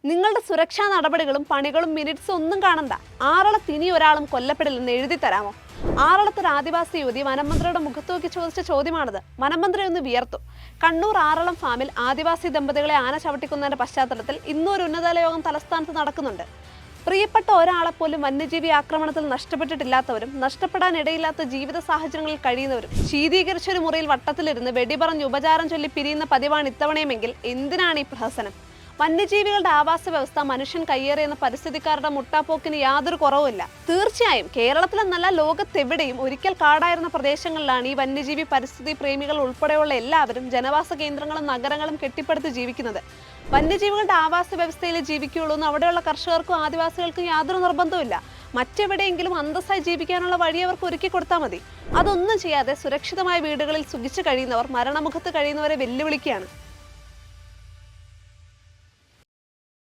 നിങ്ങളുടെ സുരക്ഷാ നടപടികളും പണികളും മിനിറ്റ്സ് ഒന്നും കാണണ്ട. ആറളത്ത് ഇനി ഒരാളും കൊല്ലപ്പെടില്ലെന്ന് എഴുതി തരാമോ? ആറളത്തൊരു ആദിവാസി യുവതി വനമന്ത്രിയുടെ മുഖത്ത് നോക്കി ചോദിച്ച ചോദ്യമാണിത്. വനമന്ത്രി ഒന്ന് വിയർത്തു. കണ്ണൂർ ആറളം ഫാമിൽ ആദിവാസി ദമ്പതികളെ ആന ചവിട്ടിക്കുന്നതിന്റെ പശ്ചാത്തലത്തിൽ ഇന്നൊരു ഉന്നതതല യോഗം തലസ്ഥാനത്ത് നടക്കുന്നുണ്ട്. പ്രിയപ്പെട്ട ഒരാളെപ്പോലും വന്യജീവി ആക്രമണത്തിൽ നഷ്ടപ്പെട്ടിട്ടില്ലാത്തവരും നഷ്ടപ്പെടാനിടയില്ലാത്ത ജീവിത സാഹചര്യങ്ങളിൽ കഴിയുന്നവരും ശീതീകരിച്ചൊരു മുറിയിൽ വട്ടത്തിലിരുന്ന് വെടിപറഞ്ഞ് ഉപചാരം ചൊല്ലി പിരിയുന്ന പതിവാണ് ഇത്തവണയുമെങ്കിൽ എന്തിനാണ് ഈ പ്രഹസനം? വന്യജീവികളുടെ ആവാസ വ്യവസ്ഥ മനുഷ്യൻ കയ്യേറിയെന്ന പരിസ്ഥിതിക്കാരുടെ മുട്ടാപ്പോക്കിന് യാതൊരു കുറവുമില്ല. തീർച്ചയായും കേരളത്തിലെന്നല്ല ലോകത്തെവിടെയും ഒരിക്കൽ കാടായിരുന്ന പ്രദേശങ്ങളിലാണ് ഈ വന്യജീവി പരിസ്ഥിതി പ്രേമികൾ ഉൾപ്പെടെയുള്ള എല്ലാവരും ജനവാസ കേന്ദ്രങ്ങളും നഗരങ്ങളും കെട്ടിപ്പടുത്ത് ജീവിക്കുന്നത്. വന്യജീവികളുടെ ആവാസ വ്യവസ്ഥയിൽ ജീവിക്കുകയുള്ളൂ എന്ന് അവിടെയുള്ള കർഷകർക്കും ആദിവാസികൾക്കും യാതൊരു നിർബന്ധവുമില്ല. മറ്റെവിടെയെങ്കിലും അന്തസ്സായി ജീവിക്കാനുള്ള വഴി അവർക്ക് ഒരുക്കി കൊടുത്താൽ മതി. അതൊന്നും ചെയ്യാതെ സുരക്ഷിതമായ വീടുകളിൽ സുഖിച്ചു കഴിയുന്നവർ മരണമുഖത്ത് കഴിയുന്നവരെ വെല്ലുവിളിക്കുകയാണ്.